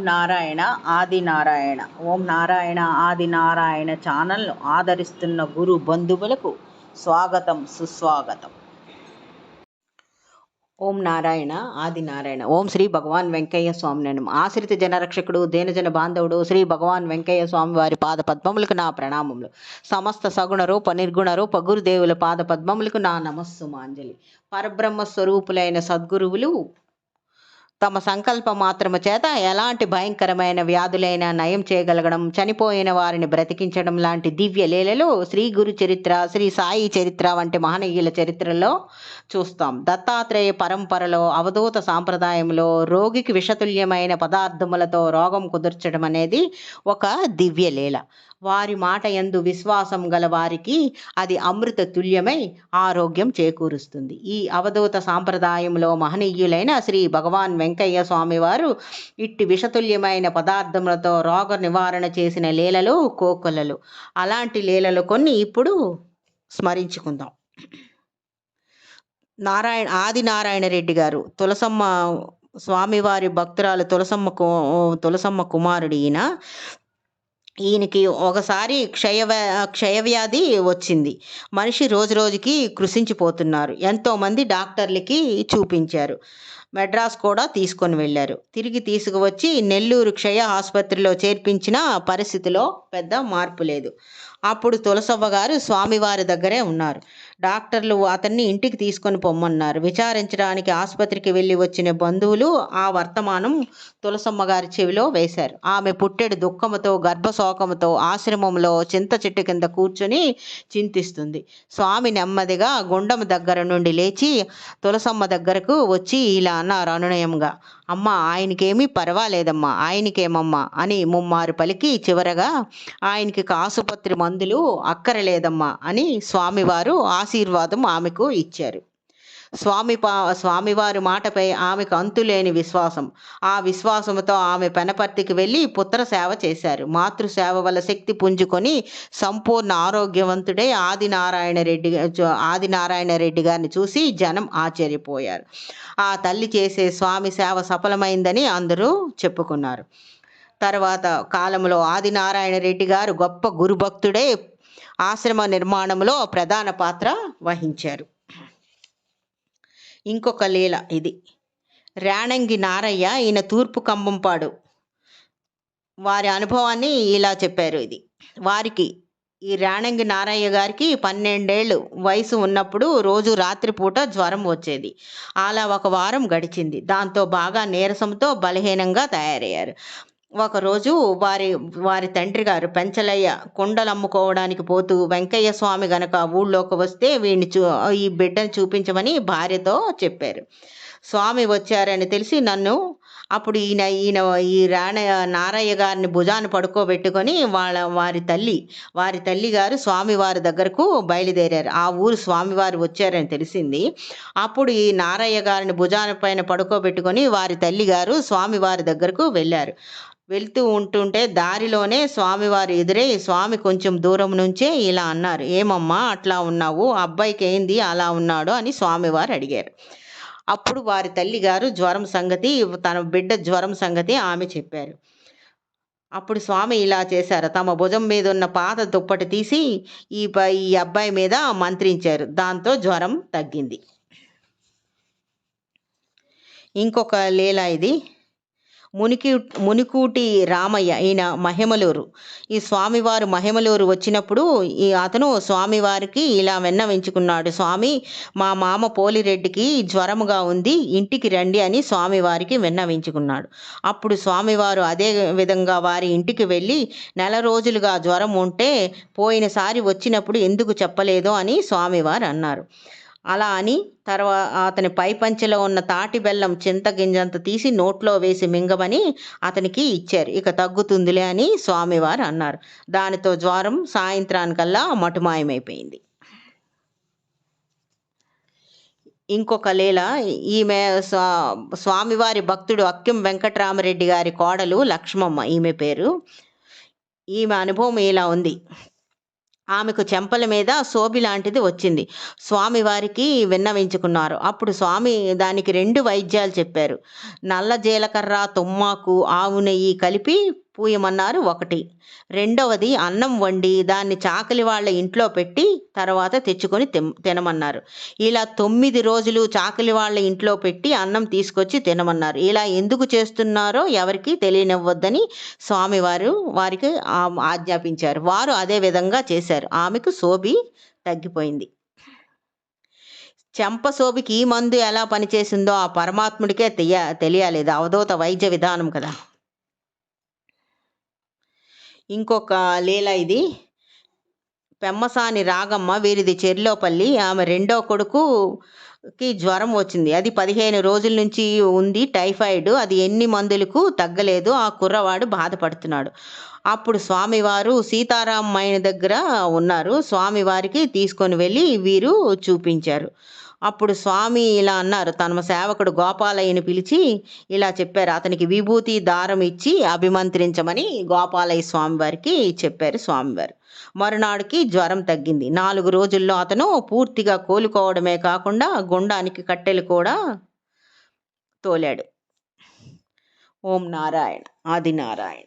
నారాయణ ఆది నారాయణ. ఓం నారాయణ ఆది నారాయణ ఛానల్ను ఆదరిస్తున్న గురు బంధువులకు స్వాగతం, సుస్వాగతం. ఓం నారాయణ ఆది నారాయణ. ఓం శ్రీ భగవాన్ వెంకయ్య స్వామి నమః. ఆశ్రిత జనరక్షకుడు, దీనజన బాంధవుడు శ్రీ భగవాన్ వెంకయ్య స్వామి వారి పాద పద్మములకు నా ప్రణామములు. సమస్త సగుణ రూప నిర్గుణ రూప గురుదేవుల పాద పద్మములకు నా నమస్సుమాంజలి. పరబ్రహ్మ స్వరూపులైన సద్గురువులు తమ సంకల్ప మాత్రము చేత ఎలాంటి భయంకరమైన వ్యాధులైనా నయం చేయగలగడం, చనిపోయిన వారిని బ్రతికించడం లాంటి దివ్య లీలలు శ్రీ గురు చరిత్ర, శ్రీ సాయి చరిత్ర వంటి మహనీయుల చరిత్రలో చూస్తాం. దత్తాత్రేయ పరంపరలో అవధూత సాంప్రదాయంలో రోగికి విషతుల్యమైన పదార్థములతో రోగం కుదుర్చడం అనేది ఒక దివ్య లీల. వారి మాట యందు విశ్వాసం గల వారికి అది అమృత తుల్యమై ఆరోగ్యం చేకూరుస్తుంది. ఈ అవధూత సాంప్రదాయంలో మహనీయులైన శ్రీ భగవాన్ వెంకయ్య స్వామి వారు ఇట్టి విషతుల్యమైన పదార్థములతో రోగ నివారణ చేసిన లీలలు కోకొల్లలు. అలాంటి లీలలు కొన్ని ఇప్పుడు స్మరించుకుందాం. ఆది నారాయణ రెడ్డి గారు తులసమ్మ స్వామివారి భక్తురాలు తులసమ్మ కుమారుడు ఈయనకి ఒకసారి క్షయవ్యాధి వచ్చింది. మనిషి రోజు రోజుకి కృషించిపోతున్నారు. ఎంతోమంది డాక్టర్లకి చూపించారు. మెడ్రాస్ కూడా తీసుకొని వెళ్ళారు. తిరిగి తీసుకువచ్చి నెల్లూరు క్షయ ఆసుపత్రిలో చేర్పించిన పరిస్థితిలో పెద్ద మార్పు లేదు. అప్పుడు తులసవ్వ గారు స్వామివారి దగ్గరే ఉన్నారు. డాక్టర్లు అతన్ని ఇంటికి తీసుకొని పొమ్మన్నారు. విచారించడానికి ఆసుపత్రికి వెళ్ళి వచ్చిన బంధువులు ఆ వర్తమానం తులసమ్మ గారి చెవిలో వేశారు. ఆమె పుట్టెడు దుఃఖముతో గర్భశోకముతో ఆశ్రమంలో చింత చెట్టు కింద కూర్చొని చింతిస్తుంది. స్వామి నెమ్మదిగా గుండము దగ్గర నుండి లేచి తులసమ్మ దగ్గరకు వచ్చి ఇలా అన్నారు అనునయంగా, అమ్మ ఆయనకేమీ పర్వాలేదమ్మా, ఆయనకేమమ్మా అని ముమ్మారు పలికి చివరగా ఆయనకి ఆసుపత్రి మందులు అక్కరలేదమ్మా అని స్వామివారు ఆశీర్వాదం ఆమెకు ఇచ్చారు. స్వామివారి మాటపై ఆమెకు అంతులేని విశ్వాసం. ఆ విశ్వాసంతో ఆమె పెనపర్తికి వెళ్ళి పుత్ర సేవ చేశారు. మాతృసేవ వల్ల శక్తి పుంజుకొని సంపూర్ణ ఆరోగ్యవంతుడై ఆది నారాయణ రెడ్డి గారిని చూసి జనం ఆశ్చర్యపోయారు. ఆ తల్లి చేసే స్వామి సేవ సఫలమైందని అందరూ చెప్పుకున్నారు. తర్వాత కాలంలో ఆది నారాయణ రెడ్డి గారు గొప్ప గురుభక్తుడై ఆశ్రమ నిర్మాణంలో ప్రధాన పాత్ర వహించారు. ఇంకొక లీల ఇది. రేణంగి నారయ్య, ఈయన తూర్పు కంబంపాడు, వారి అనుభవాన్ని ఇలా చెప్పారు. వారికి ఈ రేణంగి నారయ్య గారికి 12 ఏళ్ళు వయసు ఉన్నప్పుడు రోజు రాత్రిపూట జ్వరం వచ్చేది. అలా ఒక వారం గడిచింది. దాంతో బాగా నీరసంతో బలహీనంగా తయారయ్యారు. ఒకరోజు వారి తండ్రి గారు పెంచలయ్య కుండలు అమ్ముకోవడానికి పోతూ వెంకయ్య స్వామి గనక ఊళ్ళోకి వస్తే ఈ బిడ్డను చూపించమని భార్యతో చెప్పారు. స్వామి వచ్చారని తెలిసి అప్పుడు ఈయన ఈ నారయ్య గారిని భుజాన్ని పడుకోబెట్టుకొని వారి తల్లి గారు స్వామివారి దగ్గరకు బయలుదేరారు. ఆ ఊరు స్వామివారు వచ్చారని తెలిసింది. అప్పుడు ఈ నారయ్య గారిని భుజాన పైన పడుకోబెట్టుకొని వారి తల్లి గారు స్వామివారి దగ్గరకు వెళ్ళారు. వెళ్తూ ఉంటుంటే దారిలోనే స్వామివారు ఎదురై స్వామి కొంచెం దూరం నుంచే ఇలా అన్నారు, ఏమమ్మా అట్లా ఉన్నావు, అబ్బాయికి ఏంది అలా ఉన్నాడు అని స్వామివారు అడిగారు. అప్పుడు వారి తల్లి గారు తన బిడ్డ జ్వరం సంగతి ఆమె చెప్పారు. అప్పుడు స్వామి ఇలా చేశారు, తమ భుజం మీద ఉన్న పాత దుప్పటి తీసి ఈ అబ్బాయి మీద మంత్రించారు. దాంతో జ్వరం తగ్గింది. ఇంకొక లీల ఇది. మునికూటి రామయ్య, ఈయన మహిమలూరు. ఈ స్వామివారు మహిమలూరు వచ్చినప్పుడు అతను స్వామివారికి ఇలా విన్నవించుకున్నాడు, స్వామి మా మామ పోలిరెడ్డికి జ్వరముగా ఉంది, ఇంటికి రండి అని స్వామివారికి విన్నవించుకున్నాడు. అప్పుడు స్వామివారు అదే విధంగా వారి ఇంటికి వెళ్ళి నెల రోజులుగా జ్వరం ఉంటే పోయినసారి వచ్చినప్పుడు ఎందుకు చెప్పలేదు అని స్వామివారు అన్నారు. అలా అని అతని పై పంచెలో ఉన్న తాటి బెల్లం చింతగింజంత తీసి నోట్లో వేసి మింగమని అతనికి ఇచ్చారు. ఇక తగ్గుతుందిలే అని స్వామివారు అన్నారు. దానితో జ్వరం సాయంత్రానికల్లా మటుమాయమైపోయింది. ఇంకొక లీల. ఈమె స్వామివారి భక్తుడు అక్కిం వెంకటరామరెడ్డి గారి కోడలు లక్ష్మమ్మ ఈమె పేరు. ఈమె అనుభవం ఇలా ఉంది. ఆమెకు చెంపల మీద సోబి లాంటిది వచ్చింది. స్వామివారికి విన్నవించుకున్నారు. అప్పుడు స్వామి దానికి 2 వైద్యాలు చెప్పారు. నల్ల జీలకర్ర, తుమ్మాకు, ఆవు నెయ్యి కలిపి పూయమన్నారు ఒకటి. రెండవది అన్నం వండి దాన్ని చాకలి వాళ్ళ ఇంట్లో పెట్టి తర్వాత తెచ్చుకొని తినమన్నారు. ఇలా 9 రోజులు చాకలి వాళ్ళ ఇంట్లో పెట్టి అన్నం తీసుకొచ్చి తినమన్నారు. ఇలా ఎందుకు చేస్తున్నారో ఎవరికీ తెలియనివ్వొద్దని స్వామివారు వారికి ఆజ్ఞాపించారు. వారు అదే విధంగా చేశారు. ఆమెకు సోబి తగ్గిపోయింది. చెంప సోబికి ఈ మందు ఎలా పనిచేసిందో ఆ పరమాత్ముడికే తెలియాలి. ఇది అవధూత వైద్య విధానం కదా. ఇంకొక లీల ఇది. పెమ్మసాని రాగమ్మ, వీరిది చెర్లోపల్లి. ఆమె రెండో కొడుకుకి జ్వరం వచ్చింది. అది 15 రోజుల నుంచి ఉంది, టైఫాయిడ్. అది ఎన్ని మందులకు తగ్గలేదు. ఆ కుర్రవాడు బాధపడుతున్నాడు. అప్పుడు స్వామివారు సీతారామయ్య దగ్గర ఉన్నారు. స్వామివారికి తీసుకొని వెళ్ళి వీరు చూపించారు. అప్పుడు స్వామి ఇలా అన్నారు. తన సేవకుడు గోపాలయ్యని పిలిచి ఇలా చెప్పారు. అతనికి విభూతి దారం ఇచ్చి అభిమంత్రించమని గోపాలయ్య స్వామివారికి చెప్పారు స్వామివారు. మరునాడుకి జ్వరం తగ్గింది. 4 రోజుల్లో అతను పూర్తిగా కోలుకోవడమే కాకుండా గుండానికి కట్టెలు కూడా తోలాడు. ఓం నారాయణ. ఆదినారాయణ.